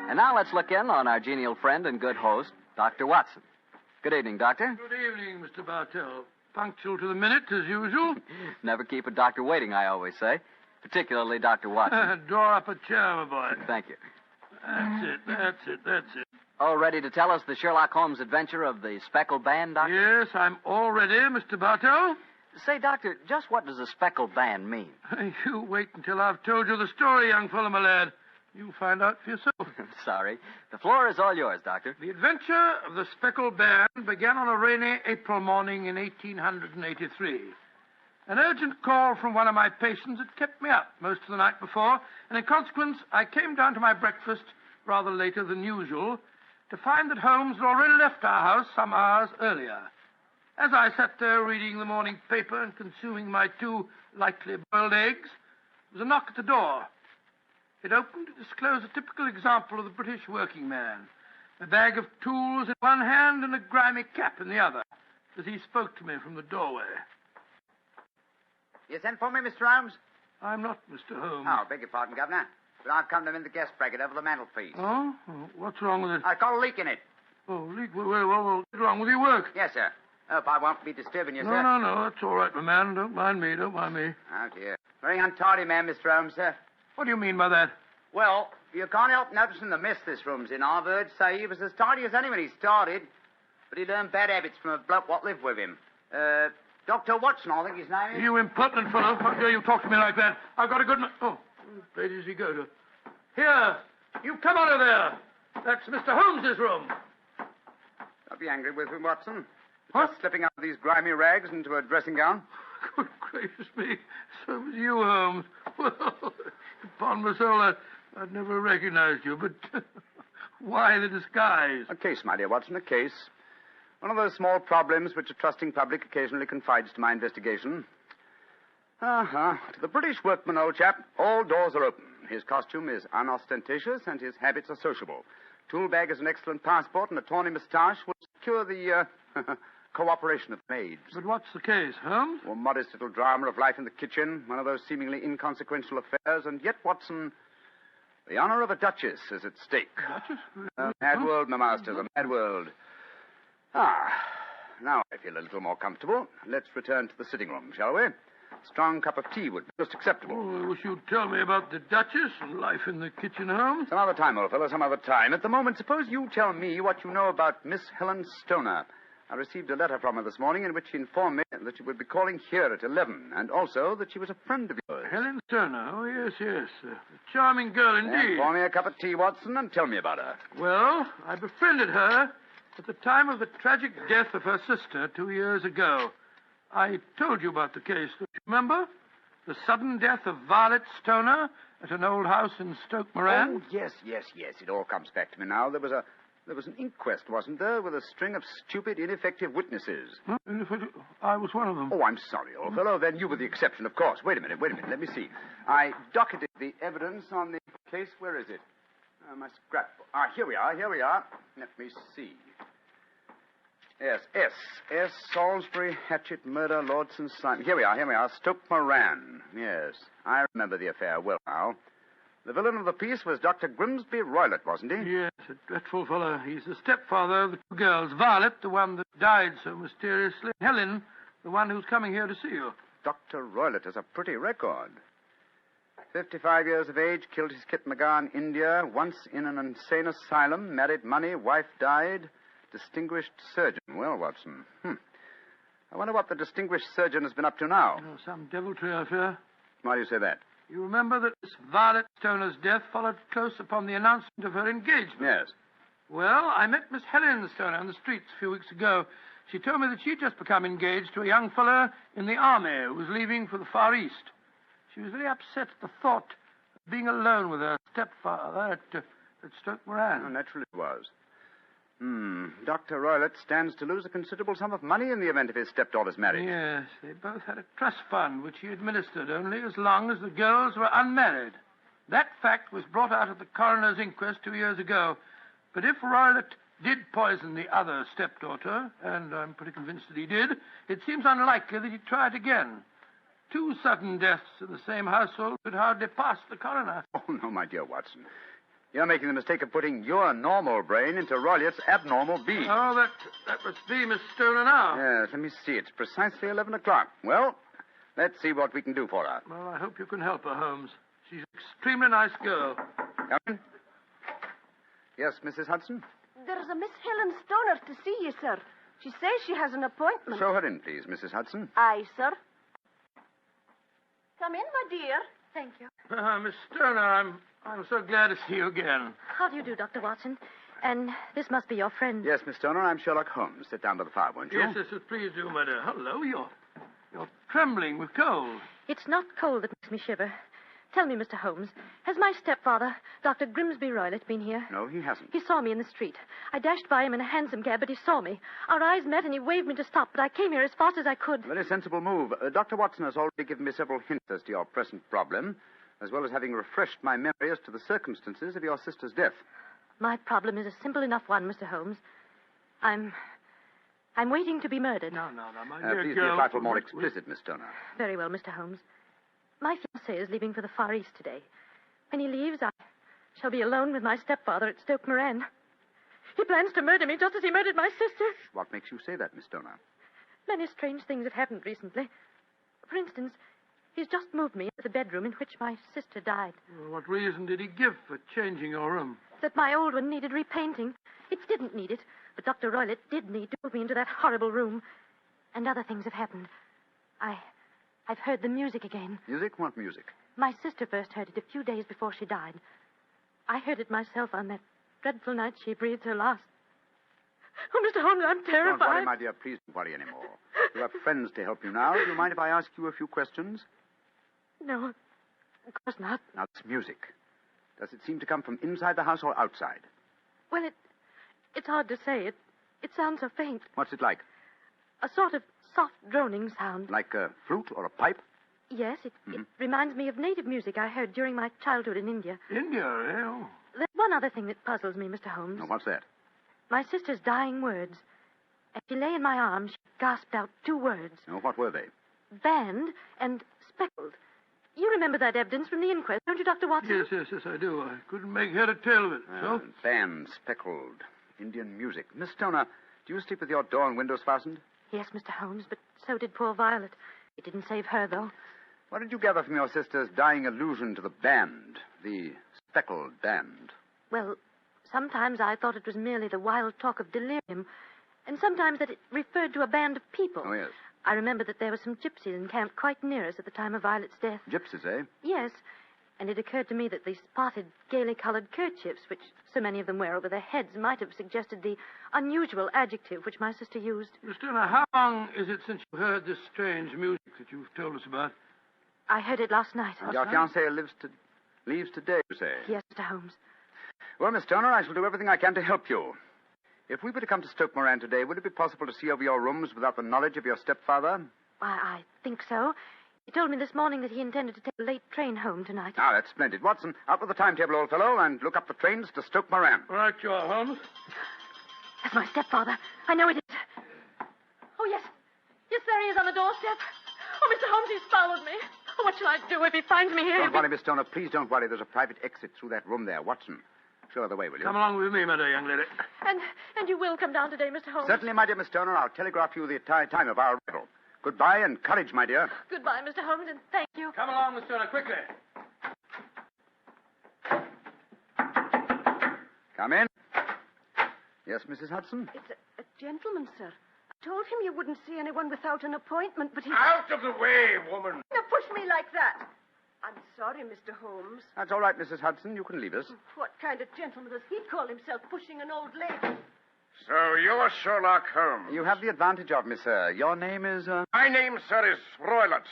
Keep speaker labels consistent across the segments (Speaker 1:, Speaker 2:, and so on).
Speaker 1: And now let's look in on our genial friend and good host, Dr. Watson. Good evening, Doctor.
Speaker 2: Good evening, Mr. Bartell. Punctual to the minute, as usual.
Speaker 1: Never keep a doctor waiting, I always say. Particularly Dr. Watson.
Speaker 2: Draw up a chair, my boy.
Speaker 1: Thank you.
Speaker 2: That's it.
Speaker 1: All ready to tell us the Sherlock Holmes adventure of the Speckled Band, Doctor?
Speaker 2: Yes, I'm all ready, Mr. Bartell.
Speaker 1: Say, Doctor, just what does a Speckled Band mean?
Speaker 2: You wait until I've told you the story, young fellow, my lad. You'll find out for yourself.
Speaker 1: Sorry. The floor is all yours, Doctor.
Speaker 2: The adventure of the Speckled Band began on a rainy April morning in 1883. An urgent call from one of my patients had kept me up most of the night before, and in consequence, I came down to my breakfast rather later than usual to find that Holmes had already left our house some hours earlier. As I sat there reading the morning paper and consuming my 2 lightly boiled eggs, there was a knock at the door. It opened to disclose a typical example of the British working man, a bag of tools in one hand and a grimy cap in the other, as he spoke to me from the doorway.
Speaker 3: You sent for me, Mr. Holmes?
Speaker 2: I'm not Mr. Holmes.
Speaker 3: Oh, beg your pardon, Governor. But I've come to mend the guest bracket over the mantelpiece.
Speaker 2: Oh? What's wrong with it?
Speaker 3: I've got a leak in it.
Speaker 2: Oh, leak? Well, what's wrong with your work?
Speaker 3: Yes, sir. Hope I won't be disturbing you, sir.
Speaker 2: No, that's all right, my man. Don't mind me.
Speaker 3: Oh, dear. Very untidy man, Mr. Holmes, sir.
Speaker 2: What do you mean by that?
Speaker 3: Well, you can't help noticing the mess this room's in. I've heard say he was as tidy as any when he started, but he learned bad habits from a bloke what lived with him. Dr. Watson, I think his name is.
Speaker 2: You impertinent fellow. How dare you talk to me like that? I've got a good... Oh, where does he go to? Here, you come out of there. That's Mr. Holmes's room.
Speaker 3: Don't be angry with me, Watson.
Speaker 2: What?
Speaker 3: Just slipping out of these grimy rags into a dressing gown.
Speaker 2: Good gracious me. So was you, Holmes. Well, upon my soul, I'd never recognized you, but why the disguise?
Speaker 3: A case, my dear Watson, a case. One of those small problems which a trusting public occasionally confides to my investigation. To the British workman, old chap, all doors are open. His costume is unostentatious and his habits are sociable. Tool bag is an excellent passport, and a tawny moustache will secure the cooperation of maids.
Speaker 2: But what's the case, Holmes?
Speaker 3: A modest little drama of life in the kitchen, one of those seemingly inconsequential affairs, and yet, Watson, the honor of a duchess is at stake.
Speaker 2: Duchess?
Speaker 3: A mad world, my masters, a mad world. Now I feel a little more comfortable. Let's return to the sitting room, shall we? A strong cup of tea would be most acceptable.
Speaker 2: Oh, I wish you'd tell me about the Duchess and life in the kitchen, Holmes.
Speaker 3: Some other time, old fellow, some other time. At the moment, suppose you tell me what you know about Miss Helen Stoner. I received a letter from her this morning in which she informed me that she would be calling here at 11, and also that she was a friend of yours.
Speaker 2: Helen Stoner? Oh, yes. A charming girl indeed.
Speaker 3: Pour me a cup of tea, Watson, and tell me about her.
Speaker 2: Well, I befriended her at the time of the tragic death of her sister 2 years ago. I told you about the case, don't you remember? The sudden death of Violet Stoner at an old house in Stoke Moran.
Speaker 3: Oh, yes. It all comes back to me now. There was an inquest, wasn't there, with a string of stupid, ineffective witnesses.
Speaker 2: Huh? I was one of them.
Speaker 3: Oh, I'm sorry, old fellow. Then you were the exception, of course. Wait a minute. Let me see. I docketed the evidence on the case. Where is it? My scrapbook. Here we are. Let me see. Yes, S. Salisbury, Hatchet, Murder, Lordson, Simon. Here we are. Stoke Moran. Yes, I remember the affair well now. The villain of the piece was Dr. Grimsby Roylott, wasn't he?
Speaker 2: Yes, a dreadful fellow. He's the stepfather of the 2 girls. Violet, the one that died so mysteriously. Helen, the one who's coming here to see you.
Speaker 3: Dr. Roylott has a pretty record. 55 years of age, killed his kit McGar in India, once in an insane asylum, married money, wife died, distinguished surgeon. Well, Watson, I wonder what the distinguished surgeon has been up to now.
Speaker 2: Some deviltry, I fear.
Speaker 3: Why do you say that?
Speaker 2: You remember that Miss Violet Stoner's death followed close upon the announcement of her engagement?
Speaker 3: Yes.
Speaker 2: Well, I met Miss Helen Stoner on the streets a few weeks ago. She told me that she'd just become engaged to a young fellow in the army who was leaving for the Far East. She was very upset at the thought of being alone with her stepfather at Stoke Moran.
Speaker 3: Oh, naturally it was. Dr. Roylott stands to lose a considerable sum of money in the event of his stepdaughter's marriage.
Speaker 2: Yes, they both had a trust fund which he administered only as long as the girls were unmarried. That fact was brought out at the coroner's inquest 2 years ago. But if Roylott did poison the other stepdaughter, and I'm pretty convinced that he did, it seems unlikely that he'd try it again. 2 sudden deaths in the same household could hardly pass the coroner.
Speaker 3: Oh, no, my dear Watson. You're making the mistake of putting your normal brain into Roylett's abnormal being.
Speaker 2: Oh, that must be Miss Stoner now.
Speaker 3: Yes, let me see. It's precisely 11 o'clock. Well, let's see what we can do for her.
Speaker 2: Well, I hope you can help her, Holmes. She's an extremely nice girl.
Speaker 3: Come in. Yes, Mrs. Hudson?
Speaker 4: There's a Miss Helen Stoner to see you, sir. She says she has an appointment.
Speaker 3: Show her in, please, Mrs. Hudson.
Speaker 4: Aye, sir. Come in, my dear.
Speaker 5: Thank you.
Speaker 2: Miss Stoner, I'm so glad to see you again.
Speaker 5: How do you do, Dr. Watson? And this must be your friend.
Speaker 3: Yes, Miss Stoner, I'm Sherlock Holmes. Sit down by the fire, won't you?
Speaker 2: Yes, please do, my dear. Hello, you're trembling with cold.
Speaker 5: It's not cold that makes me shiver. Tell me, Mr. Holmes, has my stepfather, Dr. Grimsby Roylott, been here?
Speaker 3: No, he hasn't.
Speaker 5: He saw me in the street. I dashed by him in a hansom cab, but he saw me. Our eyes met and he waved me to stop, but I came here as fast as I could.
Speaker 3: Very sensible move. Dr. Watson has already given me several hints as to your present problem, as well as having refreshed my memory as to the circumstances of your sister's death.
Speaker 5: My problem is a simple enough one, Mr. Holmes. I'm waiting to be murdered.
Speaker 2: No, my dear
Speaker 3: Please
Speaker 2: girl.
Speaker 3: be a trifle more explicit, Miss Stoner.
Speaker 5: Very well, Mr. Holmes. My fiancé is leaving for the Far East today. When he leaves, I shall be alone with my stepfather at Stoke Moran. He plans to murder me just as he murdered my sister.
Speaker 3: What makes you say that, Miss Stoner?
Speaker 5: Many strange things have happened recently. For instance, he's just moved me into the bedroom in which my sister died.
Speaker 2: Well, what reason did he give for changing your room?
Speaker 5: That my old one needed repainting. It didn't need it, but Dr. Roylott did need to move me into that horrible room. And other things have happened. I've heard the music again.
Speaker 3: Music? What music?
Speaker 5: My sister first heard it a few days before she died. I heard it myself on that dreadful night she breathed her last. Oh, Mr. Holmes, I'm terrified.
Speaker 3: Don't worry, my dear. Please don't worry anymore. You have friends to help you now. Do you mind if I ask you a few questions?
Speaker 5: No, of course not.
Speaker 3: Now, this music. Does it seem to come from inside the house or outside?
Speaker 5: Well, it's hard to say. It sounds so faint.
Speaker 3: What's it like?
Speaker 5: A sort of soft droning sound.
Speaker 3: Like a flute or a pipe?
Speaker 5: Yes, it reminds me of native music I heard during my childhood in India.
Speaker 2: India, eh? Oh.
Speaker 5: There's one other thing that puzzles me, Mr. Holmes.
Speaker 3: Oh, what's that?
Speaker 5: My sister's dying words. As she lay in my arms, she gasped out 2 words.
Speaker 3: Oh, what were they?
Speaker 5: Banned and speckled. You remember that evidence from the inquest, don't you, Dr. Watson?
Speaker 2: Yes, I do. I couldn't make head or tail of it. So?
Speaker 3: Band, speckled, Indian music. Miss Stoner, do you sleep with your door and windows fastened?
Speaker 5: Yes, Mr. Holmes, but so did poor Violet. It didn't save her, though.
Speaker 3: What did you gather from your sister's dying allusion to the band, the speckled band?
Speaker 5: Well, sometimes I thought it was merely the wild talk of delirium, and sometimes that it referred to a band of people.
Speaker 3: Oh, yes.
Speaker 5: I remember that there were some gypsies encamped quite near us at the time of Violet's death.
Speaker 3: Gypsies, eh?
Speaker 5: Yes, and it occurred to me that the spotted, gaily colored kerchiefs, which so many of them wear over their heads, might have suggested the unusual adjective which my sister used.
Speaker 2: Miss Stoner, how long is it since you heard this strange music that you've told us about?
Speaker 5: I heard it last night.
Speaker 3: Your fiancé leaves today, you say?
Speaker 5: Yes, Mr. Holmes.
Speaker 3: Well, Miss Stoner, I shall do everything I can to help you. If we were to come to Stoke Moran today, would it be possible to see over your rooms without the knowledge of your stepfather?
Speaker 5: I think so. He told me this morning that he intended to take a late train home tonight.
Speaker 3: Ah, that's splendid. Watson, out with the timetable, old fellow, and look up the trains to Stoke Moran.
Speaker 2: Right you are, Holmes.
Speaker 5: That's my stepfather. I know it is. Oh, yes. Yes, there he is on the doorstep. Oh, Mr. Holmes, he's followed me. Oh, what shall I do if he finds me here?
Speaker 3: Don't worry, Miss Stoner. Please don't worry. There's a private exit through that room there. Watson, show her the way, will you?
Speaker 2: Come along with me, my dear young lady.
Speaker 5: And you will come down today, Mr. Holmes?
Speaker 3: Certainly, my dear Miss Stoner. I'll telegraph you the time of our arrival. Goodbye and courage, my dear.
Speaker 5: Goodbye, Mr. Holmes, and thank you.
Speaker 2: Come along, Miss Stoner, quickly.
Speaker 3: Come in. Yes, Mrs. Hudson?
Speaker 4: It's a gentleman, sir. I told him you wouldn't see anyone without an appointment, but he...
Speaker 2: Out of the way, woman.
Speaker 4: Now push me like that. I'm sorry, Mr. Holmes.
Speaker 3: That's all right, Mrs. Hudson. You can leave us.
Speaker 4: What kind of gentleman does he call himself pushing an old lady?
Speaker 6: So you're Sherlock Holmes.
Speaker 3: You have the advantage of me, sir. Your name is,
Speaker 6: My name, sir, is Roylott.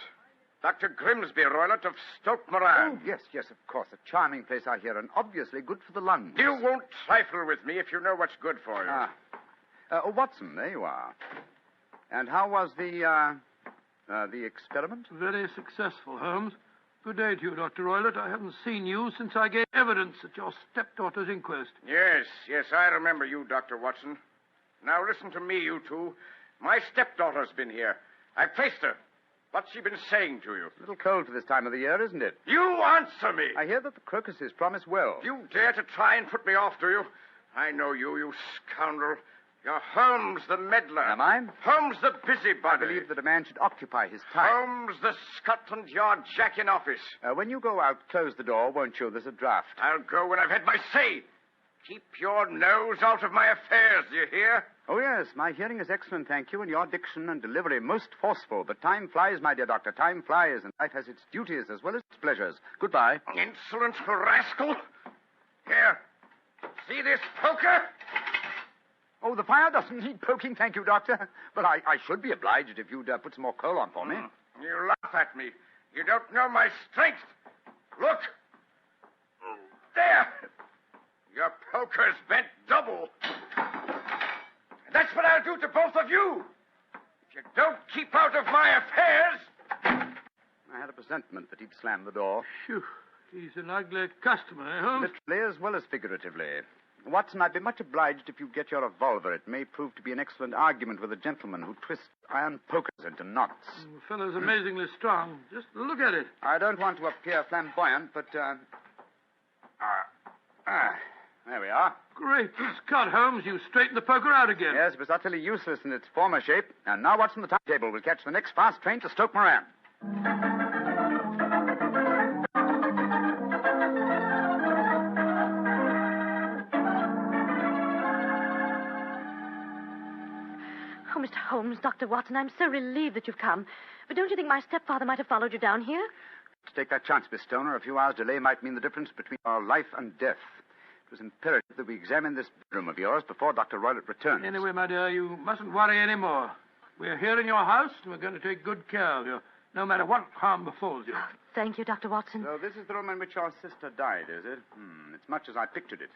Speaker 6: Dr. Grimsby Roylott of Stoke Moran.
Speaker 3: Oh, yes, of course. A charming place out here, and obviously good for the lungs.
Speaker 6: You won't trifle with me if you know what's good for you.
Speaker 3: Watson, there you are. And how was the experiment?
Speaker 2: Very successful, Holmes. Good day to you, Dr. Roylott. I haven't seen you since I gave evidence at your stepdaughter's inquest.
Speaker 6: Yes, I remember you, Dr. Watson. Now listen to me, you two. My stepdaughter's been here. I placed her. What's she been saying to you?
Speaker 3: A little cold for this time of the year, isn't it?
Speaker 6: You answer me!
Speaker 3: I hear that the crocuses promise well.
Speaker 6: You dare to try and put me off, do you? I know you, you scoundrel. You're Holmes the meddler.
Speaker 3: Am I?
Speaker 6: Holmes the busybody.
Speaker 3: I believe that a man should occupy his time.
Speaker 6: Holmes the Scotland Yard Jack in office.
Speaker 3: When you go out, close the door, won't you? There's a draft.
Speaker 6: I'll go when I've had my say. Keep your nose out of my affairs, do you hear?
Speaker 3: Oh, yes, my hearing is excellent, thank you, and your diction and delivery most forceful. But time flies, my dear doctor, time flies, and life has its duties as well as its pleasures. Goodbye.
Speaker 6: Insolent rascal. Here, see this poker?
Speaker 3: Oh, the fire doesn't need poking, thank you, doctor. But I should be obliged if you'd put some more coal on for me.
Speaker 6: You laugh at me. You don't know my strength. Look. There. Your poker's bent double. And that's what I'll do to both of you. If you don't keep out of my affairs.
Speaker 3: I had a presentiment that he'd slam the door.
Speaker 2: Phew. He's an ugly customer, eh, Holmes?
Speaker 3: Literally as well as figuratively. Watson, I'd be much obliged if you get your revolver. It may prove to be an excellent argument with a gentleman who twists iron pokers into knots.
Speaker 2: The fellow's amazingly strong. Just look at it.
Speaker 3: I don't want to appear flamboyant, but, there we are.
Speaker 2: Great Scott, Holmes. You straightened the poker out again.
Speaker 3: Yes, it was utterly useless in its former shape. And now, Watson, the timetable will catch the next fast train to Stoke Moran.
Speaker 5: Oh, Mr. Holmes, Dr. Watson, I'm so relieved that you've come. But don't you think my stepfather might have followed you down here?
Speaker 3: To take that chance, Miss Stoner, a few hours' delay might mean the difference between our life and death. It was imperative that we examine this bedroom of yours before Dr. Roylott returns.
Speaker 2: Anyway, my dear, you mustn't worry any more. We're here in your house, and we're going to take good care of you, no matter what harm befalls you.
Speaker 5: Thank you, Dr. Watson.
Speaker 3: So this is the room in which your sister died, is it? It's much as I pictured it.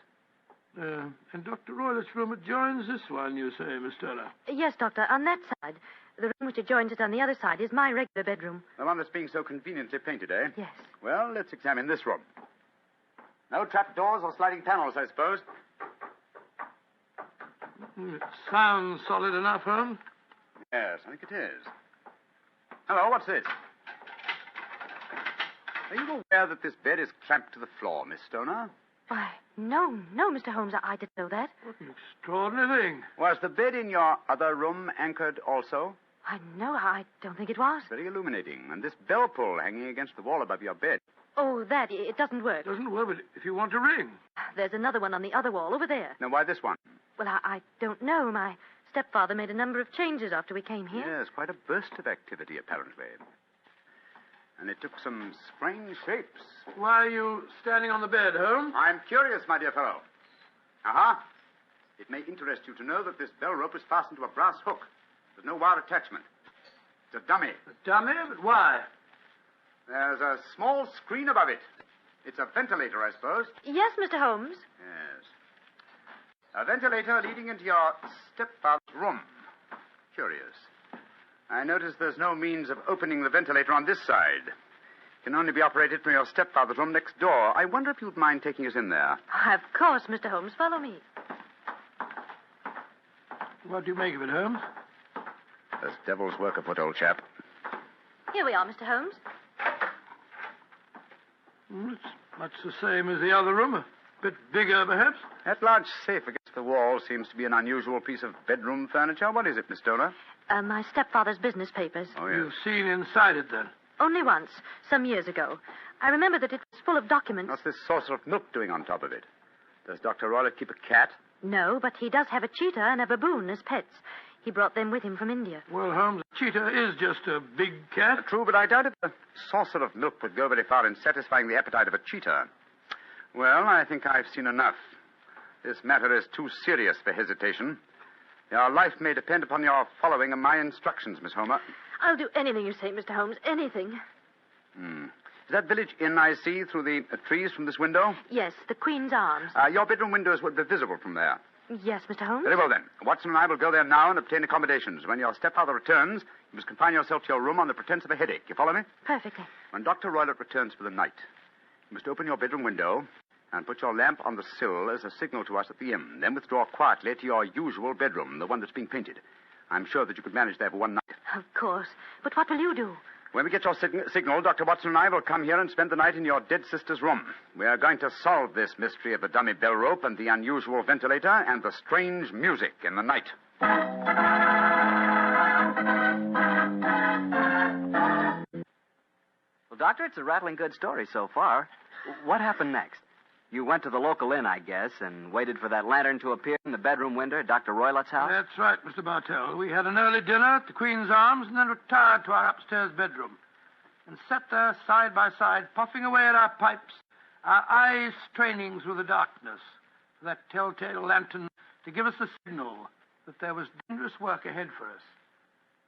Speaker 2: And Dr. Roylott's room adjoins this one, you say, Miss Turner?
Speaker 5: Yes, Doctor, on that side. The room which adjoins it on the other side is my regular bedroom.
Speaker 3: The one that's being so conveniently painted, eh?
Speaker 5: Yes.
Speaker 3: Well, let's examine this room. No trapdoors or sliding panels, I suppose.
Speaker 2: It sounds solid enough, Holmes.
Speaker 3: Yes, I think it is. Hello, what's this? Are you aware that this bed is clamped to the floor, Miss Stoner?
Speaker 5: Why, no, Mr. Holmes, I didn't know that.
Speaker 2: What an extraordinary thing.
Speaker 3: Was the bed in your other room anchored also?
Speaker 5: No, I don't think it was.
Speaker 3: Very illuminating. And this bell pull hanging against the wall above your bed.
Speaker 5: Oh, it doesn't work.
Speaker 2: It doesn't work, but if you want to ring.
Speaker 5: There's another one on the other wall over there.
Speaker 3: Now, why this one?
Speaker 5: Well, I don't know. My stepfather made a number of changes after we came here.
Speaker 3: Yes, quite a burst of activity, apparently. And it took some strange shapes.
Speaker 2: Why are you standing on the bed, Holmes?
Speaker 3: I'm curious, my dear fellow. Aha. It may interest you to know that this bell rope is fastened to a brass hook. There's no wire attachment. It's a dummy.
Speaker 2: A dummy? But why?
Speaker 3: There's a small screen above it. It's a ventilator, I suppose.
Speaker 5: Yes, Mr. Holmes.
Speaker 3: Yes. A ventilator leading into your stepfather's room. Curious. I notice there's no means of opening the ventilator on this side. It can only be operated from your stepfather's room next door. I wonder if you'd mind taking us in there.
Speaker 5: Of course, Mr. Holmes. Follow me.
Speaker 2: What do you make of it, Holmes?
Speaker 3: There's devil's work afoot, old chap.
Speaker 5: Here we are, Mr. Holmes.
Speaker 2: It's much the same as the other room. A bit bigger, perhaps.
Speaker 3: That large safe against the wall seems to be an unusual piece of bedroom furniture. What is it, Miss Stoner?
Speaker 5: My stepfather's business papers.
Speaker 3: Oh, yes.
Speaker 2: You've seen inside it, then?
Speaker 5: Only once, some years ago. I remember that it was full of documents.
Speaker 3: What's this saucer of milk doing on top of it? Does Dr. Roylott keep a cat?
Speaker 5: No, but he does have a cheetah and a baboon as pets. He brought them with him from India.
Speaker 2: Well, Holmes, a cheetah is just a big cat.
Speaker 3: True, but I doubt if a saucer of milk would go very far in satisfying the appetite of a cheetah. Well, I think I've seen enough. This matter is too serious for hesitation. Your life may depend upon your following of my instructions, Miss Homer.
Speaker 5: I'll do anything you say, Mr. Holmes, anything.
Speaker 3: Is that village inn I see through the trees from this window?
Speaker 5: Yes, the Queen's Arms.
Speaker 3: Your bedroom windows would be visible from there.
Speaker 5: Yes, Mr. Holmes.
Speaker 3: Very well, then. Watson and I will go there now and obtain accommodations. When your stepfather returns, you must confine yourself to your room on the pretense of a headache. You follow me?
Speaker 5: Perfectly.
Speaker 3: When Dr. Roylott returns for the night, you must open your bedroom window and put your lamp on the sill as a signal to us at the inn. Then withdraw quietly to your usual bedroom, the one that's being painted. I'm sure that you could manage there for one night.
Speaker 5: Of course. But what will you do?
Speaker 3: When we get your signal, Dr. Watson and I will come here and spend the night in your dead sister's room. We are going to solve this mystery of the dummy bell rope and the unusual ventilator and the strange music in the night.
Speaker 1: Well, Doctor, it's a rattling good story so far. What happened next? You went to the local inn, I guess, and waited for that lantern to appear in the bedroom window at Dr. Roylott's house?
Speaker 2: That's right, Mr. Bartell. We had an early dinner at the Queen's Arms and then retired to our upstairs bedroom and sat there side by side, puffing away at our pipes, our eyes straining through the darkness for that telltale lantern to give us the signal that there was dangerous work ahead for us.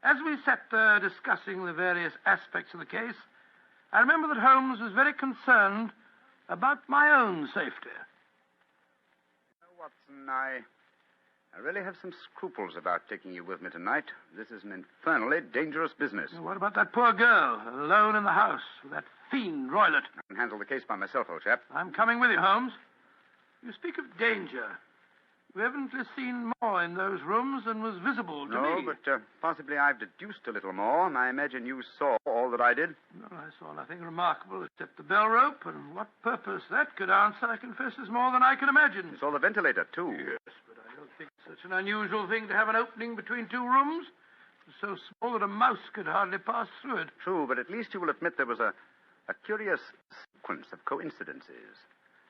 Speaker 2: As we sat there discussing the various aspects of the case, I remember that Holmes was very concerned about my own safety.
Speaker 3: Watson, I really have some scruples about taking you with me tonight. This is an infernally dangerous business.
Speaker 2: What about that poor girl, alone in the house with that fiend Roylott?
Speaker 3: I can handle the case by myself, old chap.
Speaker 2: I'm coming with you, Holmes. You speak of danger. You haven't seen more in those rooms than was visible to me.
Speaker 3: No, but possibly I've deduced a little more, and I imagine you saw all that I did.
Speaker 2: No, I saw nothing remarkable except the bell rope, and what purpose that could answer, I confess, is more than I can imagine.
Speaker 3: You saw the ventilator, too.
Speaker 2: Yes, but I don't think it's such an unusual thing to have an opening between two rooms. It's so small that a mouse could hardly pass through it.
Speaker 3: True, but at least you will admit there was a curious sequence of coincidences.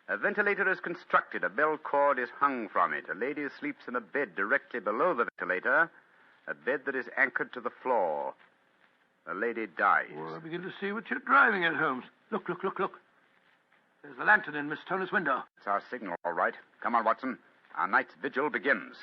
Speaker 3: A ventilator is constructed. A bell cord is hung from it. A lady sleeps in a bed directly below the ventilator, a bed that is anchored to the floor. The lady dies.
Speaker 2: Well, I begin to see what you're driving at, Holmes. Look. There's the lantern in Miss Toner's window.
Speaker 3: It's our signal, all right. Come on, Watson. Our night's vigil begins.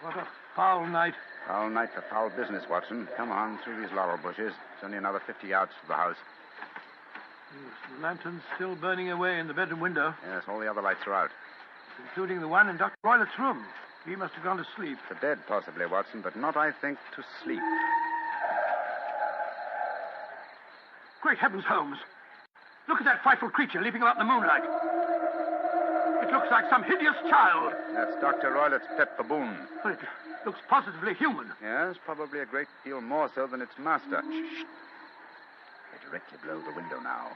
Speaker 2: What a foul night.
Speaker 3: Foul night for foul business, Watson. Come on, through these laurel bushes. It's only another 50 yards to the house.
Speaker 2: Yes, the lantern's still burning away in the bedroom window.
Speaker 3: Yes, all the other lights are out.
Speaker 2: Including the one in Dr. Roylott's room. He must have gone to sleep.
Speaker 3: To bed, possibly, Watson, but not, I think, to sleep.
Speaker 2: Great heavens, Holmes. Look at that frightful creature leaping about in the moonlight. It looks like some hideous child.
Speaker 3: That's Dr. Roylott's pet baboon.
Speaker 2: But it looks positively human.
Speaker 3: Yes, probably a great deal more so than its master. Shh. They're directly below the window now.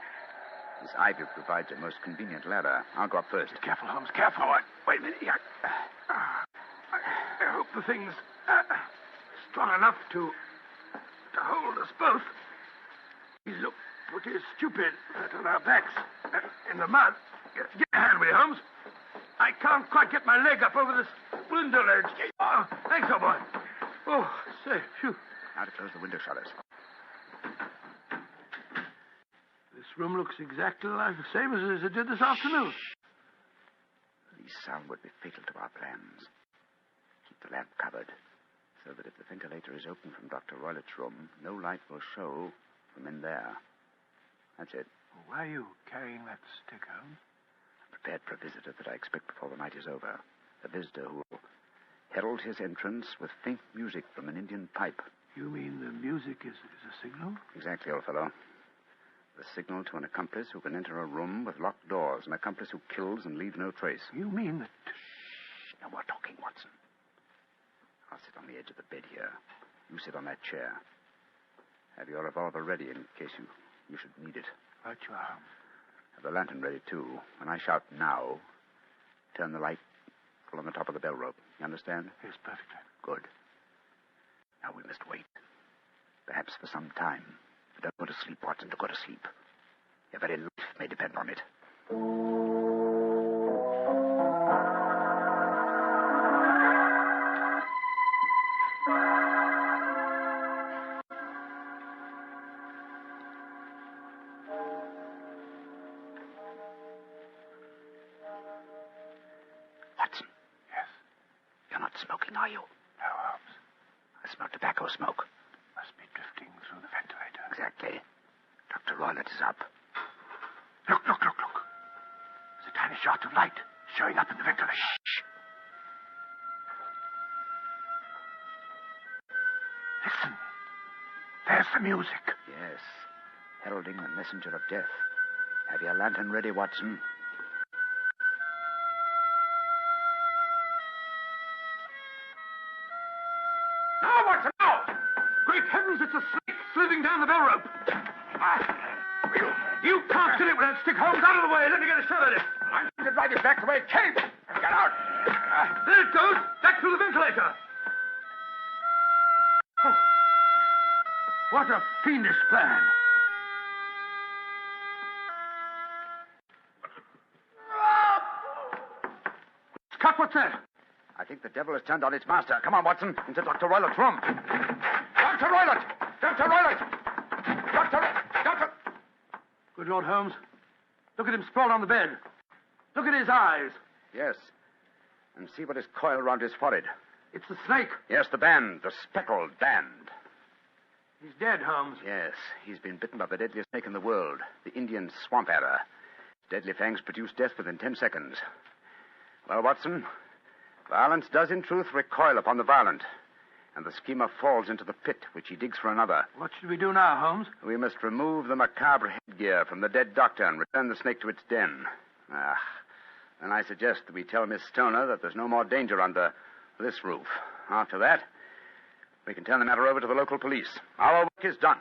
Speaker 3: This ivy provides a most convenient ladder. I'll go up first.
Speaker 2: Careful, Holmes, careful. Wait a minute. I hope the thing's strong enough to hold us both. We look pretty stupid on our backs in the mud. Get a hand with you, Holmes. I can't quite get my leg up over this window ledge. Oh, thanks, old boy. Oh, say, phew.
Speaker 3: Now to close the window shutters.
Speaker 2: This room looks exactly like the same as it did this afternoon.
Speaker 3: The sound would be fatal to our plans. Keep the lamp covered, so that if the ventilator is open from Dr. Roylott's room, no light will show from in there. That's it.
Speaker 2: Why are you carrying that stick, Holmes?
Speaker 3: I'm prepared for a visitor that I expect before the night is over. A visitor who will herald his entrance with faint music from an Indian pipe.
Speaker 2: You mean the music is a signal?
Speaker 3: Exactly, old fellow. The signal to an accomplice who can enter a room with locked doors, an accomplice who kills and leaves no trace.
Speaker 2: You mean that...
Speaker 3: Shh. No more talking, Watson. I'll sit on the edge of the bed here. You sit on that chair. Have your revolver ready in case you should need it.
Speaker 2: Right you are.
Speaker 3: Have the lantern ready, too. When I shout now, turn the light full on the top of the bell rope. You understand?
Speaker 2: Yes, perfectly.
Speaker 3: Good. Now we must wait. Perhaps for some time. But don't go to sleep, Watson. Don't go to sleep. Your very life may depend on it. Watson.
Speaker 2: Yes?
Speaker 3: You're not smoking, are you?
Speaker 2: No, Holmes.
Speaker 3: I smell tobacco smoke.
Speaker 2: Must be drifting through the ventilator.
Speaker 3: Exactly. Dr. Roylott is up.
Speaker 2: Look. There's a tiny shot of light showing up in the ventilator.
Speaker 3: Shh.
Speaker 2: Listen. There's the music.
Speaker 3: Yes. Heralding the messenger of death. Have your lantern ready, Watson.
Speaker 2: Now, Watson, now! Great heavens, it's a snake slithing down the bell rope. You can't get it with that stick, Holmes. Out of the way. Let me get a shot at it.
Speaker 6: I'm going to drive it back the way it came. Get out.
Speaker 2: There it goes. Back through the ventilator. Oh. What a fiendish plan. Scott, what's that?
Speaker 3: I think the devil has turned on its master. Come on, Watson, into Dr. Roylott's room.
Speaker 6: Dr. Roylott! Dr. Roylott! Doctor!
Speaker 2: Good Lord, Holmes. Look at him sprawled on the bed. Look at his eyes.
Speaker 3: Yes. And see what is coiled round his forehead.
Speaker 2: It's the snake.
Speaker 3: Yes, the band. The Speckled band.
Speaker 2: He's dead, Holmes.
Speaker 3: Yes, he's been bitten by the deadliest snake in the world, the Indian swamp adder. Deadly fangs produce death within 10 seconds. Well, Watson, violence does in truth recoil upon the violent, and the schemer falls into the pit which he digs for another.
Speaker 2: What should we do now, Holmes?
Speaker 3: We must remove the macabre headgear from the dead doctor and return the snake to its den. Then I suggest that we tell Miss Stoner that there's no more danger under this roof. After that, we can turn the matter over to the local police. Our work is done.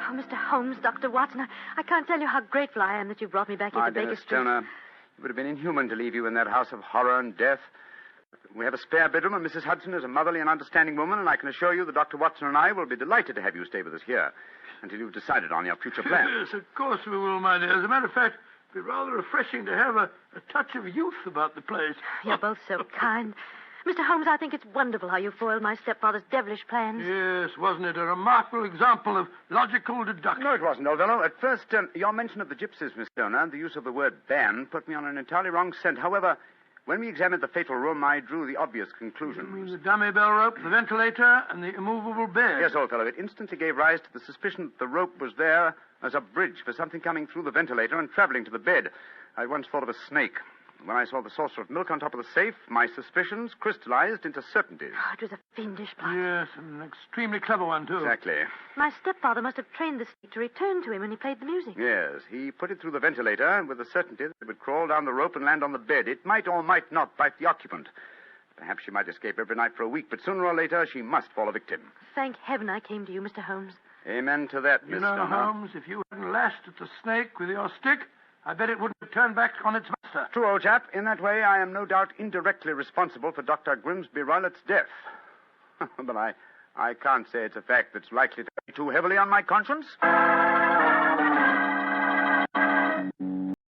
Speaker 5: Oh, Mr. Holmes, Dr. Watson, I can't tell you how grateful I am that you brought me back here to Baker Street.
Speaker 3: Stoner, it would have been inhuman to leave you in that house of horror and death. We have a spare bedroom, and Mrs. Hudson is a motherly and understanding woman, and I can assure you that Dr. Watson and I will be delighted to have you stay with us here until you've decided on your future plans.
Speaker 2: Yes, of course we will, my dear. As a matter of fact, it'd be rather refreshing to have a touch of youth about the place.
Speaker 5: You're both so kind. Mr. Holmes, I think it's wonderful how you foiled my stepfather's devilish plans.
Speaker 2: Yes, wasn't it a remarkable example of logical deduction?
Speaker 3: No, it wasn't, old fellow. At first, your mention of the gypsies, Miss Stoner, and the use of the word ban put me on an entirely wrong scent. However, when we examined the fatal room, I drew the obvious conclusion.
Speaker 2: You mean the dummy bell rope, the ventilator, and the immovable bed?
Speaker 3: Yes, old fellow. It instantly gave rise to the suspicion that the rope was there as a bridge for something coming through the ventilator and traveling to the bed. I once thought of a snake. When I saw the saucer of milk on top of the safe, my suspicions crystallized into certainties.
Speaker 5: Oh, it was a fiendish plot.
Speaker 2: Yes, an extremely clever one, too.
Speaker 3: Exactly.
Speaker 5: My stepfather must have trained the snake to return to him when he played the music.
Speaker 3: Yes, he put it through the ventilator with the certainty that it would crawl down the rope and land on the bed. It might or might not bite the occupant. Perhaps she might escape every night for a week, but sooner or later she must fall a victim.
Speaker 5: Thank heaven I came to you, Mr. Holmes.
Speaker 3: Amen to that, Miss
Speaker 2: You know,
Speaker 3: Stoner.
Speaker 2: Holmes, if you hadn't lashed at the snake with your stick, I bet it wouldn't have turned back on its master.
Speaker 3: True, old chap. In that way, I am no doubt indirectly responsible for Dr. Grimsby Roylott's death. But I can't say it's a fact that's likely to weigh too heavily on my conscience.